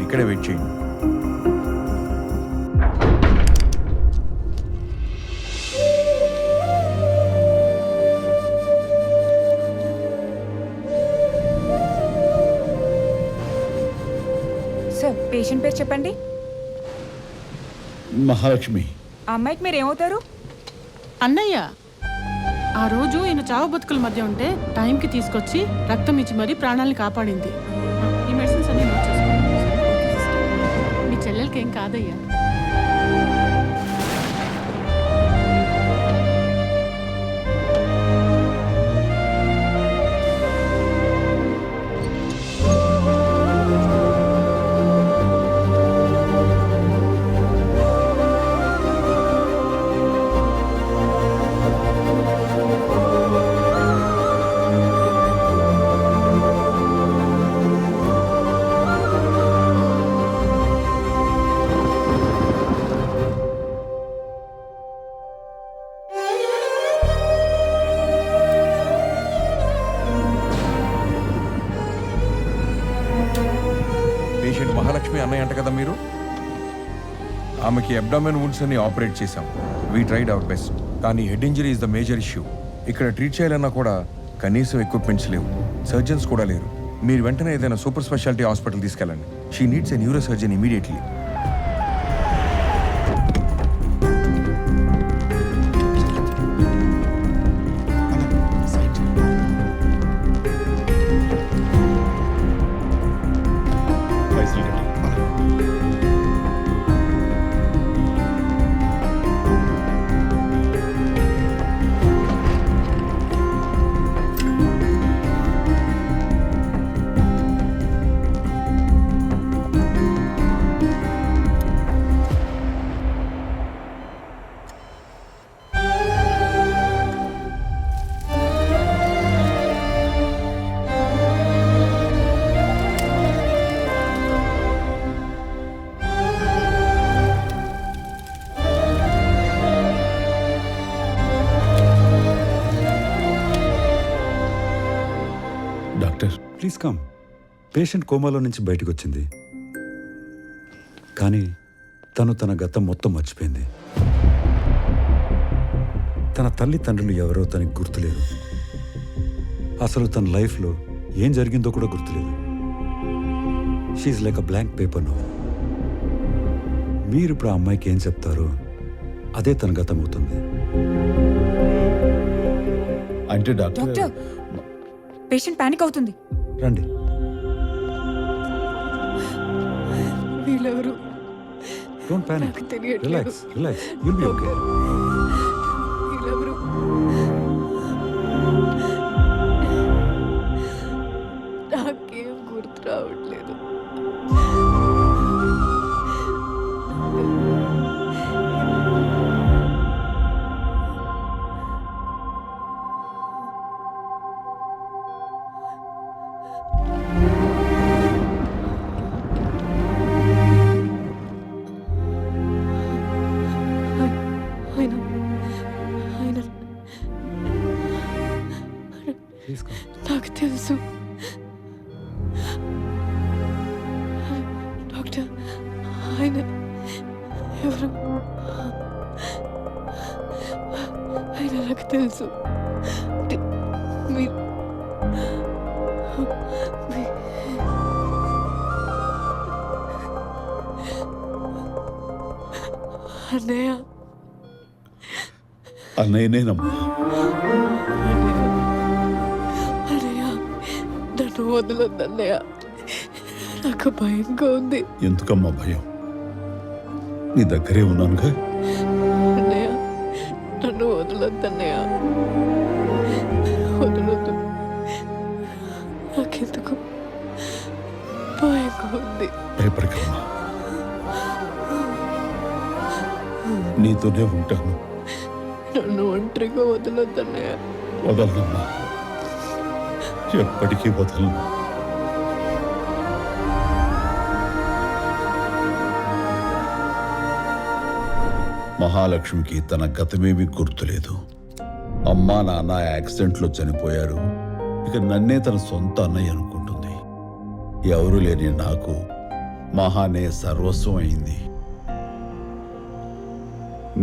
ఇక్కడే వెయిట్ చేయండి. Sir, patient పేరు చెప్పండి. మహాలక్ష్మి. ఆ అమ్మాయికి మీరు ఏమవుతారు? అన్నయ్య, ఆ రోజు ఈయన చావు బతుకుల మధ్య ఉంటే టైంకి తీసుకొచ్చి రక్తం ఇచ్చి మరీ ప్రాణాలను కాపాడింది. ఈ మెడిసిన్స్ అన్ని నోట్ చేసుకోండి. మీ చెల్లెలకి ఏం కాదయ్యా. పేషెంట్ మహాలక్ష్మి అన్నయ్య అంట కదా మీరు? ఆమెకి అబ్డామెన్ వుండ్స్ అని ఆపరేట్ చేశాం. We tried our best. కానీ head injury is the major issue. ఇక్కడ ట్రీట్ చేయాలన్నా కూడా కనీసం ఎక్విప్మెంట్స్ లేవు, సర్జన్స్ కూడా లేరు. మీరు వెంటనే ఏదైనా సూపర్ స్పెషాలిటీ హాస్పిటల్ తీసుకెళ్ళండి. She needs a neuro surgeon immediately. Doctor please come. Patient కోమాలో నుంచి బయటకు వచ్చింది, కానీ తను తన గతం మొత్తం మర్చిపోయింది. తన తల్లిదండ్రులు ఎవరో తనకి గుర్తులేదు. అసలు తన లైఫ్లో ఏం జరిగిందో కూడా గుర్తులేదు. She like a blank paper now. మీరు ఇప్పుడు ఆ అమ్మాయికి ఏం చెప్తారో అదే తన గతం అవుతుంది. అంటే డాక్టర్, పేషెంట్ పానిక్ అవుతుంది. రండి. వీళ్ళెవరు? Don't panic, relax relax, you'll be okay. వీళ్ళెవరు? నాకేం గుర్తు రావట్లేదు. నాకు తెలుసు డాక్టర్, ఆయన ఎవరు? ఆయన నాకు తెలుసు. మీరు అన్నయ్య అన్నయ్యనేనమ్మా. అన్నయ్య నన్ను వదలొద్దన్నయ్య, నాకు భయంగా ఉంది. ఎందుకమ్మా భయం? నీ దగ్గరే ఉన్నానుగా. అన్నయ్య నన్ను వదలొద్దన్నయ్య, వదలొద్దు. నాకెందుకు భయంగా ఉంది. భయపడకమ్మా, నీతోనే ఉంటాను. నన్ను ఒంటరిగా వదలొద్దన్నయ్య. వదలనమ్మా, ఎప్పటికీ వదలను. మహాలక్ష్మికి తన గతమేమీ గుర్తులేదు. అమ్మా నాన్న యాక్సిడెంట్లో చనిపోయారు. ఇక నన్నే తన సొంత అన్నయ్య అనుకుంటుంది. ఎవరు లేని నాకు మహానే సర్వస్వం అయింది.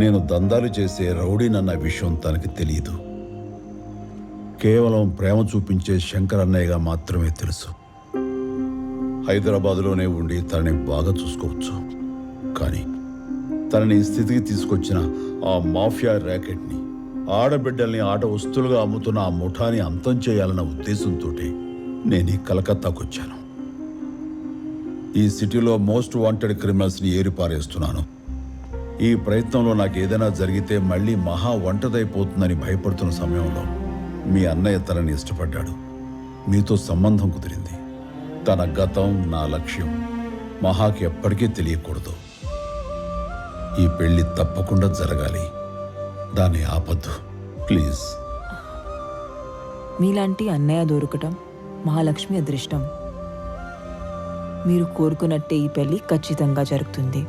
నేను దందాలు చేసే రౌడీనన్న విషయం తనకి తెలియదు. కేవలం ప్రేమ చూపించే శంకర్ అన్నయ్యగా మాత్రమే తెలుసు. హైదరాబాదులోనే ఉండి తనని బాగా చూసుకోవచ్చు. కానీ తనని ఈ స్థితికి తీసుకొచ్చిన ఆ మాఫియా ర్యాకెట్ని, ఆడబిడ్డల్ని ఆట వస్తువులుగా అమ్ముతున్న ఆ ముఠాని అంతం చేయాలన్న ఉద్దేశంతో నేను ఈ కలకత్తాకు వచ్చాను. ఈ సిటీలో మోస్ట్ వాంటెడ్ క్రిమినల్స్ని ఏరిపారేస్తున్నాను. ఈ ప్రయత్నంలో నాకు ఏదైనా జరిగితే మళ్ళీ మహా ఒంటదైపోతుందని భయపడుతున్న సమయంలో మీ అన్నయ్య తనని ఇష్టపడ్డాడు. మీతో సంబంధం కుదిరింది. తన గతం, నా లక్ష్యం మహాకి ఎప్పటికీ తెలియకూడదు. ఈ పెళ్లి తప్పకుండా జరగాలి. దాన్ని ఆపద్దు ప్లీజ్. మీలాంటి అన్నయ్య దొరకటం మహాలక్ష్మి అదృష్టం. మీరు కోరుకున్నట్టే ఈ పెళ్లి ఖచ్చితంగా జరుగుతుంది.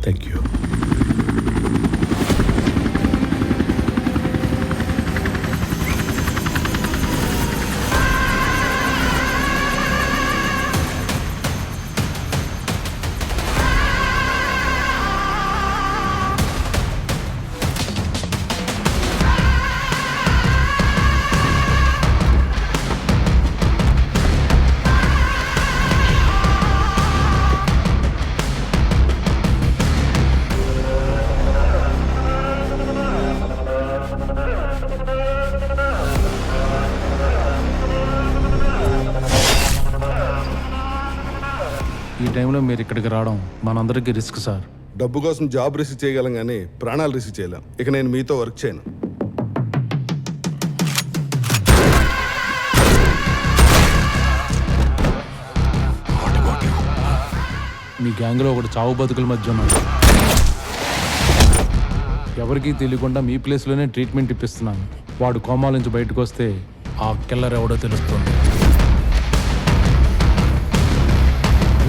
Thank you. ఈ టైంలో మీరు ఇక్కడికి రావడం మనందరికీ రిస్క్ సార్. డబ్బు కోసం జాబ్ రిసీవ్ చేయగలం కానీ ప్రాణాలు రిసీవ్ చేయలేం. ఇక నేను మీతో వర్క్ చేయను. మీ గ్యాంగ్లో ఒకటి చావు బతుకుల మధ్య ఉన్నాడు. ఎవరికీ తెలియకుండా మీ ప్లేస్లోనే ట్రీట్మెంట్ ఇప్పిస్తున్నాను. వాడు కోమా నుంచి బయటకు వస్తే ఆ కిల్లర్ ఎవడో తెలుస్తుంది.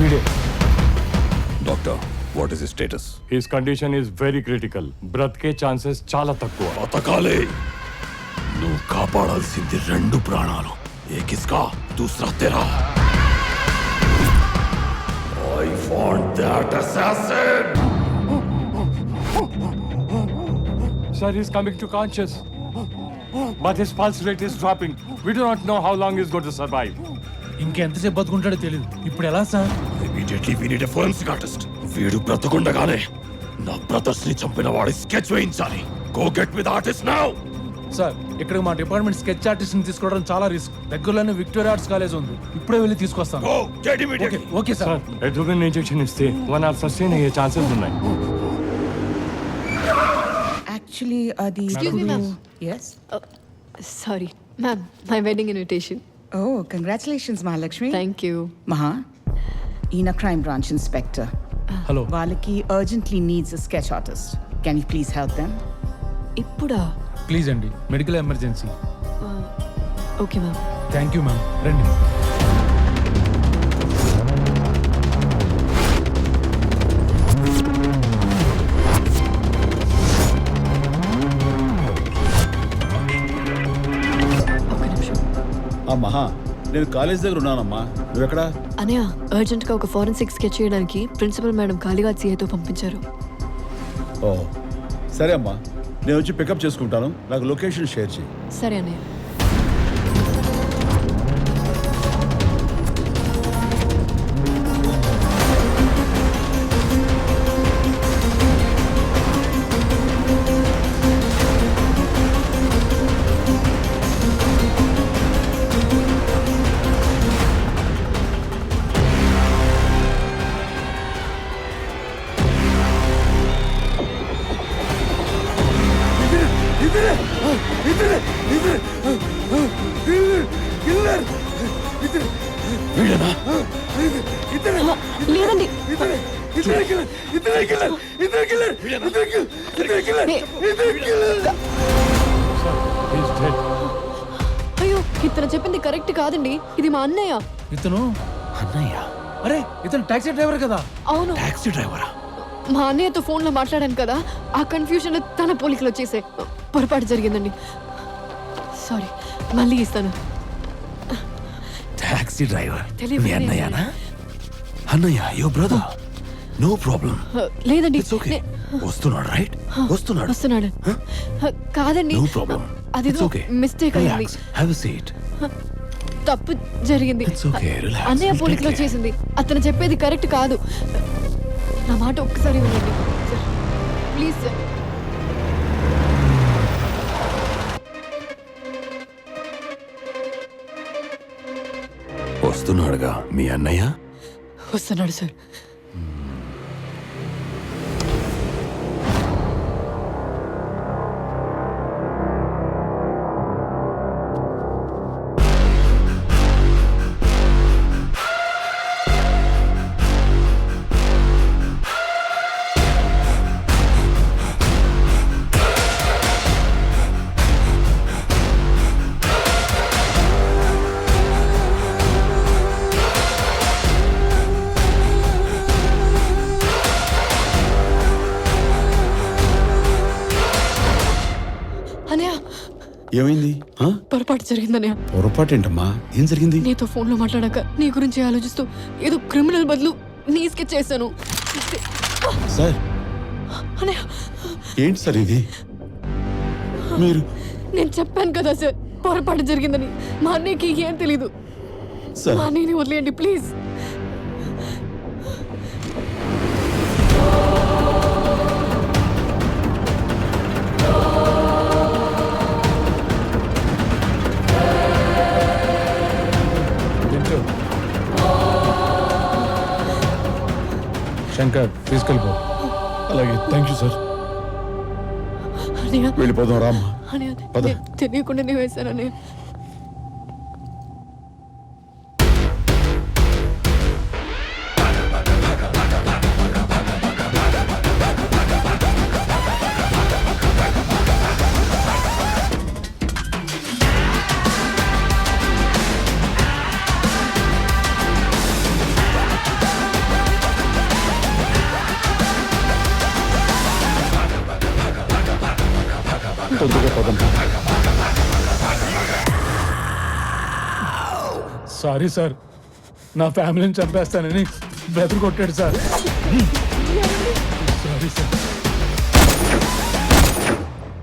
వీడే. Doctor, what is his status? His condition is very critical. బ్రతికే ఛాన్సెస్ చాలా తక్కువ. బతకాలే. నువ్వు కాపాడాల్సింది 2 ప్రాణాలు. ఏక్ ఇస్కా, దూసరా తెరా. I want that assassin. Sir, he's coming to conscious. But his pulse rate is dropping. We do not know how long he's going to survive. ఇంకెంతసేపు బతుకుంటాడో తెలియదు. ఇప్పుడు ఎలా sir? Immediately we need a forensic artist. వీడు బ్రతకుండగానే నా brothers ని చంపిన వాడి స్కెచ్ వేయించాలి. Go get with artist now. Sir, ఇక్కడ మా డిపార్ట్మెంట్ స్కెచ్ ఆర్టిస్ట్ని తీసుకోవడం చాలా రిస్క్. దగ్గరలోనే విక్టోరియా ఆర్ట్స్ కాలేజ్ ఉంది. ఇప్పుడే వెళ్ళి తీసుకొస్తాను. Go get immediately. Okay Sir, sir. adrenaline injection ఇస్తే 1 hour sustain అయ్యే ఛాన్సెస్ ఉన్నాయి. Actually, Adi. Excuse me, ma'am. Yes. Sorry, ma'am. My wedding invitation. Oh, congratulations, Mahalakshmi. Thank you. Maha, Ina Crime Branch Inspector. Hello. Valaki urgently needs a sketch artist. Can you please help them? ఇప్పుడా? Please అండి, medical emergency. Okay ma'am. Thank you ma'am. రండి. ఒక్క నిమిషం. మహా, నేను college దగ్గర ఉన్నానమ్మా. నువ్వెక్కడా? అనయ్య, అర్జెంట్గా ఒక ఫారెన్సిక్ స్కెచ్ చేయడానికి ప్రిన్సిపల్ మేడం కాళీఘాట్ సిఐతో పంపించారు. ఓ సరే అమ్మా, నేను వచ్చి పికప్ చేసుకుంటాను, నాకు లొకేషన్ షేర్ చేయి. సరే అన్నయ్య. లేదండి. He's dead. అయ్యో, ఇతను చెప్పింది కరెక్ట్ కాదండి. ఇది మా అన్నయ్య. ఇతను అన్నయ్య అరే ఇతను టాక్సీ డ్రైవర్ కదా. అవును, టాక్సీ డ్రైవరా? మా అన్నయ్యతో ఫోన్లో మాట్లాడాను కదా, ఆ కన్ఫ్యూజన్ తన పోలికలు వచ్చేసాయి. పొరపాటు జరిగిందండి. సారీ, మళ్ళీ ఇస్తాను. టాక్సీ డ్రైవర్ తెలియదు. మీ అన్నయ్యనా? అన్నయ్య యో బ్రదర్, నో ప్రాబ్లం. లేదండి. It's okay. వస్తున్నాడు రైట్? వస్తున్నాడు. వస్తున్నాడు. కాదండి, నో ప్రాబ్లం. అది ఇట్స్ ఓకే. మిస్టేక్ అయింది. Relax, have a seat. తప్పు జరిగింది. It's okay, relax. అన్నయ్య పోలికలు వచ్చేసింది. అతను చెప్పేది కరెక్ట్ కాదు. నా మాట ఒక్కసారి వినండి సార్, ప్లీజ్ సార్. వస్తున్నాడుగా మీ అన్నయ్య. వస్తున్నాడు సార్. అన్నయ్య, ఏమైంది? పొరపాటు జరిగిందన్నయ్య. పొరపాటు ఏంటమ్మా? ఏం జరిగింది? నీతో ఫోన్లో మాట్లాడాక నీ గురించి ఆలోచిస్తూ ఏదో క్రిమినల్ బదులు నీ స్కెచ్ చేశాను. సార్, అన్నయ్య, ఏంటి సార్ ఇది? మీరు నేను చెప్పాను కదా సార్, పొరపాటు జరిగిందని. మా అన్నయ్యకి ఏం తెలీదు. సార్, మా అన్నయ్యని వదిలేయండి ప్లీజ్. శంకర్ తీసుకెళ్ళిపో. అలాగే, థ్యాంక్ యూ సార్. అన్నయ్య, వెళ్ళిపోదాం రామ్మా. అన్నయ్య, పద. తెలియకుండానే వేశాను అన్నయ్య. తొందరగా పదం. సారీ సార్, నా ఫ్యామిలీని చంపేస్తానని బెదరు కొట్టాడు సార్. Sorry sir.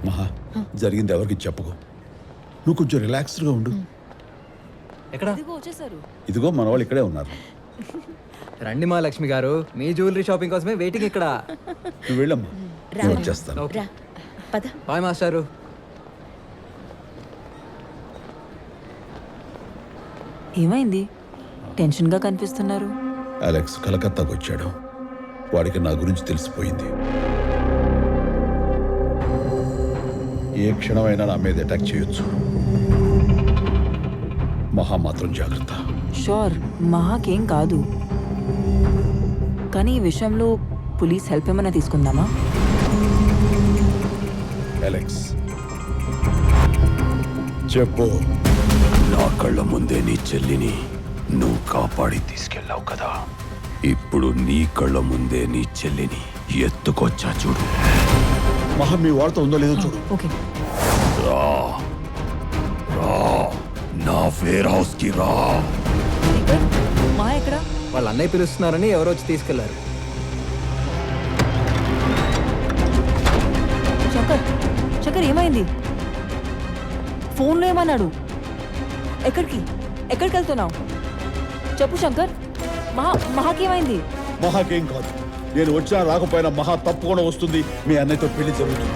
మహా, జరిగింది ఎవరికి చెప్పుకో. నువ్వు కొంచెం రిలాక్స్డ్గా ఉండు. ఎక్కడ? ఇదిగో మన వాళ్ళు ఇక్కడే ఉన్నారు. రండి మా లక్ష్మి గారు, మీ జ్యువెలరీ షాపింగ్ కోసమే వెయిటింగ్ ఇక్కడ. నువ్వు వెళ్ళమ్మా, నేను వచ్చేస్తాను. బాయ్ మాస్టారు. ఏమైంది? టెన్షన్గా కనిపిస్తున్నారు. అలెక్స్ కలకత్తాకు వచ్చాడు. వాడికి నా గురించి తెలిసిపోయింది. ఏ క్షణమైనా నా మీద అటాక్ చేయొచ్చు. మహా మాత్రం జాగ్రత్త. షూర్, మహాకేం కాదు. కానీ ఈ విషయంలో పోలీస్ హెల్ప్ ఏమైనా తీసుకుందామా? అలెక్స్, చెప్పు. నా కళ్ళ ముందే నీ చెల్లిని నువ్వు కాపాడి తీసుకెళ్ళావు కదా, ఇప్పుడు నీ కళ్ళ ముందే నీ చెల్లిని ఎత్తుకొచ్చా చూడు. మహా మీ వార్త ఉందో లేదో చూడు. ఓకే, రా రా, నా వేర్ హౌస్ కి రా. మా ఎక్కడ? వాళ్ళ అన్నయ్య పిలుస్తున్నారని ఎవరో వచ్చి తీసుకెళ్లారు. శంకర్, శంకర్ ఏమైంది? ఫోన్లో ఏమన్నాడు? ఎక్కడికి ఎక్కడికి వెళ్తున్నావు? చెప్పు శంకర్. మహాకేమైంది? మహాకేం కాదు. నేను వచ్చినా రాకపోయినా మహా తప్పకుండా వస్తుంది. మీ అన్నయ్యతో పెళ్లి జరుగుతుంది.